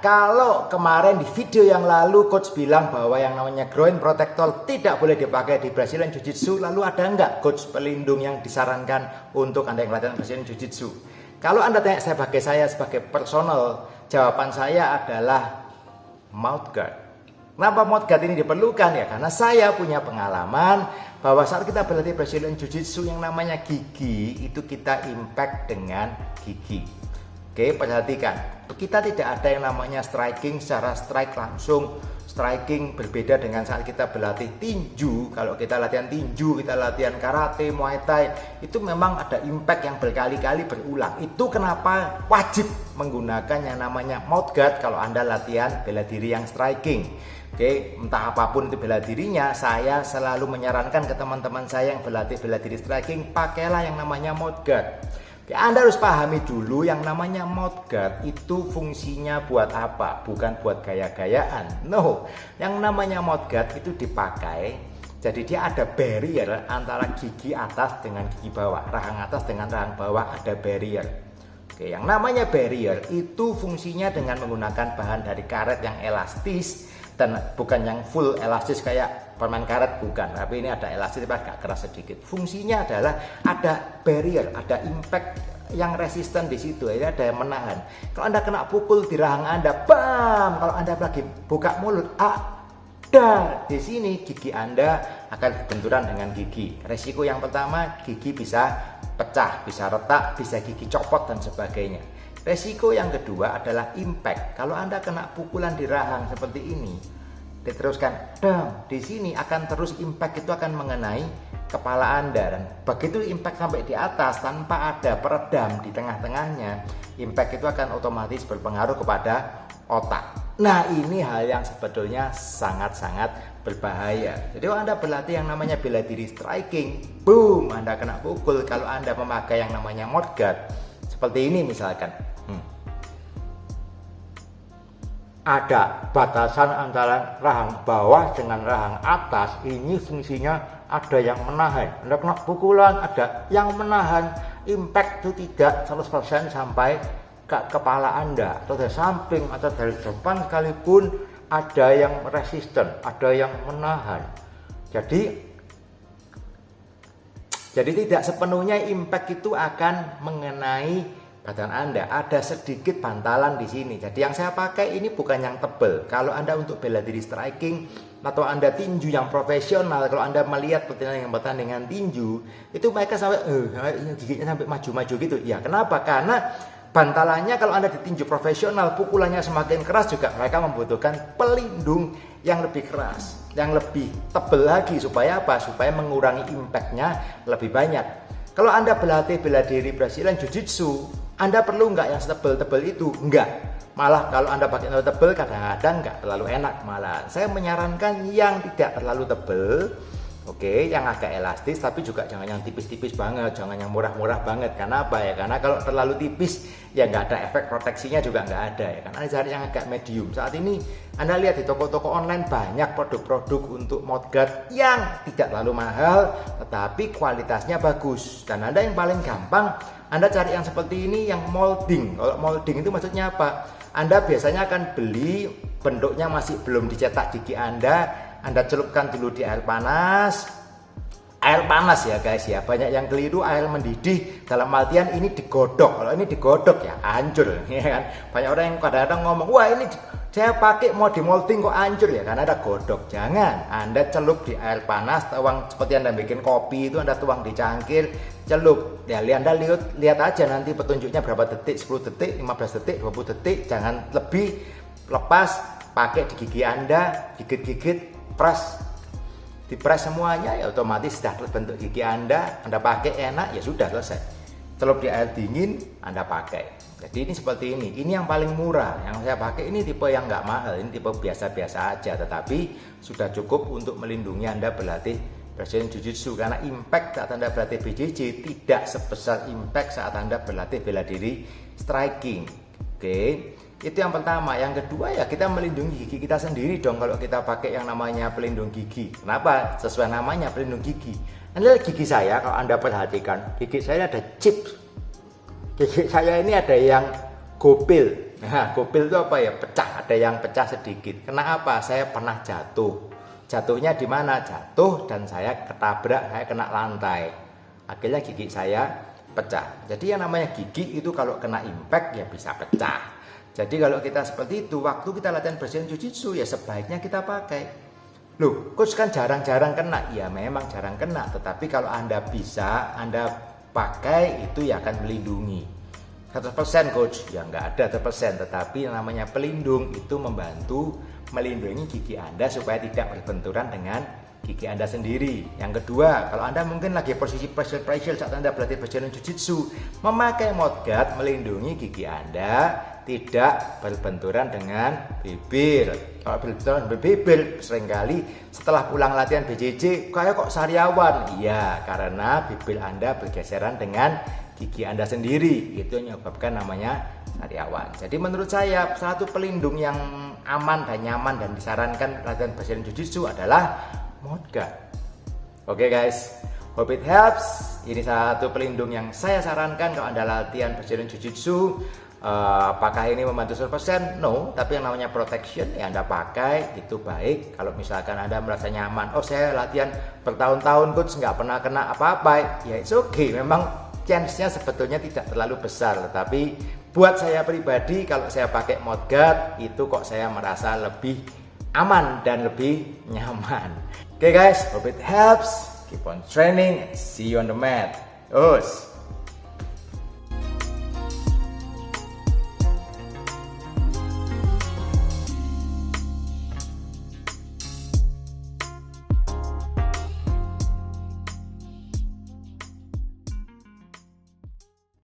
Kalau kemarin di video yang lalu coach bilang bahwa yang namanya groin protector tidak boleh dipakai di Brazilian Jiu-Jitsu, lalu ada enggak coach pelindung yang disarankan untuk Anda yang latihan Brazilian Jiu-Jitsu? Kalau Anda tanya saya sebagai personal, jawaban saya adalah mouth guard. Kenapa mouth guard ini diperlukan? Ya karena saya punya pengalaman bahwa saat kita berlatih Brazilian Jiu-Jitsu yang namanya gigi, itu kita impact dengan gigi. Oke, perhatikan. Kita tidak ada yang namanya striking secara strike langsung. Striking berbeda dengan saat kita berlatih tinju. Kalau kita latihan tinju, kita latihan karate, muay thai, itu memang ada impact yang berkali-kali berulang. Itu kenapa wajib menggunakan yang namanya mouth guard kalau Anda latihan bela diri yang striking. Oke, entah apapun itu bela dirinya, saya selalu menyarankan ke teman-teman saya yang berlatih bela diri striking, pakailah yang namanya mouth guard. Anda harus pahami dulu yang namanya mouth guard itu fungsinya buat apa, bukan buat gaya-gayaan. No, yang namanya mouth guard itu dipakai, jadi dia ada barrier antara gigi atas dengan gigi bawah, rahang atas dengan rahang bawah ada barrier. Oke, yang namanya barrier itu fungsinya dengan menggunakan bahan dari karet yang elastis dan bukan yang full elastis kayak permen karet, bukan, tapi ini ada elastis tapi agak keras sedikit. Fungsinya adalah ada barrier, ada impact yang resisten di situ, ini ada yang menahan. Kalau Anda kena pukul di rahang Anda, bam, kalau Anda lagi buka mulut, ada di sini gigi Anda akan benturan dengan gigi. Resiko yang pertama, gigi bisa pecah, bisa retak, bisa gigi copot dan sebagainya. Resiko yang kedua adalah impact. Kalau Anda kena pukulan di rahang seperti ini, diteruskan, dam, di sini akan terus impact itu akan mengenai kepala Anda, dan begitu impact sampai di atas tanpa ada peredam di tengah-tengahnya, impact itu akan otomatis berpengaruh kepada otak. Nah, ini hal yang sebetulnya sangat-sangat berbahaya. Jadi kalau Anda berlatih yang namanya bela diri striking, boom, Anda kena pukul. Kalau Anda memakai yang namanya mouth guard seperti ini misalkan, ada batasan antara rahang bawah dengan rahang atas. Ini fungsinya ada yang menahan. Anda kena pukulan, ada yang menahan. Impact itu tidak 100% sampai ke kepala Anda, atau dari samping atau dari depan sekalipun ada yang resisten, ada yang menahan. Jadi tidak sepenuhnya impact itu akan mengenai badan Anda, ada sedikit bantalan di sini. Jadi yang saya pakai ini bukan yang tebal. Kalau Anda untuk bela diri striking atau Anda tinju yang profesional, kalau Anda melihat pertandingan tinju, itu mereka sampai giginya sampai maju-maju gitu. Ya, kenapa? Karena bantalannya kalau Anda ditinju profesional, pukulannya semakin keras juga mereka membutuhkan pelindung yang lebih keras, yang lebih tebal lagi. Supaya apa? Supaya mengurangi impactnya lebih banyak. Kalau Anda berlatih bela diri Brazilian Jiu-Jitsu, Anda perlu nggak yang setebal-tebal itu? Enggak. Malah kalau Anda pakai yang tebal kadang-kadang nggak terlalu enak. Malah saya menyarankan yang tidak terlalu tebal, oke, yang agak elastis, tapi juga jangan yang tipis-tipis banget, jangan yang murah-murah banget. Karena apa ya? Karena kalau terlalu tipis ya nggak ada efek proteksinya, juga nggak ada ya. Karena cari yang agak medium. Saat ini Anda lihat di toko-toko online banyak produk-produk untuk mouth guard yang tidak terlalu mahal, tetapi kualitasnya bagus. Dan Anda yang paling gampang, Anda cari yang seperti ini, yang molding. Kalau molding itu maksudnya apa? Anda biasanya akan beli bentuknya masih belum dicetak gigi Anda celupkan dulu di air panas ya guys ya. Banyak yang keliru air mendidih, dalam artian ini digodok. Kalau ini digodok ya hancur ya kan. Banyak orang yang kadang-kadang ngomong, wah ini saya pakai mau di molding kok hancur ya, karena ada godok. Jangan, Anda celup di air panas, tuang seperti Anda bikin kopi itu, Anda tuang di cangkir, celup ya. Anda lihat aja nanti petunjuknya berapa detik, 10 detik, 15 detik, 20 detik, jangan lebih. Lepas, pakai di gigi Anda, gigit-gigit, dipres semuanya, ya otomatis sudah terbentuk gigi Anda pakai enak, ya sudah selesai. Celup di air dingin, Anda pakai. Jadi ini seperti ini. Ini yang paling murah. Yang saya pakai ini tipe yang nggak mahal, ini tipe biasa-biasa aja, tetapi sudah cukup untuk melindungi Anda berlatih Brazilian Jiu-Jitsu. Karena impact saat Anda berlatih BJJ tidak sebesar impact saat Anda berlatih bela diri striking. Oke. Itu yang pertama. Yang kedua ya kita melindungi gigi kita sendiri dong kalau kita pakai yang namanya pelindung gigi. Kenapa? Sesuai namanya pelindung gigi. Ini gigi saya, kalau Anda perhatikan, gigi saya ada chips. Gigi saya ini ada yang gopil. Nah, gopil itu apa ya? Pecah, ada yang pecah sedikit. Kenapa? Saya pernah jatuh. Jatuhnya di mana? Jatuh dan saya ketabrak, saya kena lantai. Akhirnya gigi saya pecah. Jadi yang namanya gigi itu kalau kena impact ya bisa pecah. Jadi kalau kita seperti itu, waktu kita latihan Brazilian Jiu-Jitsu ya sebaiknya kita pakai. Loh, coach kan jarang-jarang kena. Ya memang jarang kena, tetapi kalau Anda bisa, Anda pakai itu ya akan melindungi. 100% coach, ya nggak ada 100%, tetapi yang namanya pelindung itu membantu melindungi gigi Anda supaya tidak berbenturan dengan gigi Anda sendiri. Yang kedua, kalau Anda mungkin lagi posisi pressure saat Anda berlatih Brazilian Jiu-Jitsu, memakai mouthguard melindungi gigi Anda tidak berbenturan dengan bibir. Kalau berbenturan dengan bibir, seringkali setelah pulang latihan BJJ, kayak kok sariawan. Iya, karena bibir Anda bergeseran dengan gigi Anda sendiri. Itu yang menyebabkan namanya sariawan. Jadi menurut saya, satu pelindung yang aman dan nyaman dan disarankan latihan Brazilian Jiu-Jitsu adalah mouthguard. Oke guys, hope it helps. Ini satu pelindung yang saya sarankan kalau Anda latihan Brazilian Jiu-Jitsu. Apakah ini membantu 100%? No, tapi yang namanya protection yang Anda pakai itu baik. Kalau misalkan Anda merasa nyaman, oh saya latihan bertahun-tahun coach nggak pernah kena apa-apa, ya it's okay. Memang chance-nya sebetulnya tidak terlalu besar, tetapi buat saya pribadi kalau saya pakai mouthguard itu kok saya merasa lebih aman dan lebih nyaman. Okay guys, hope it helps. Keep on training. See you on the mat. Us.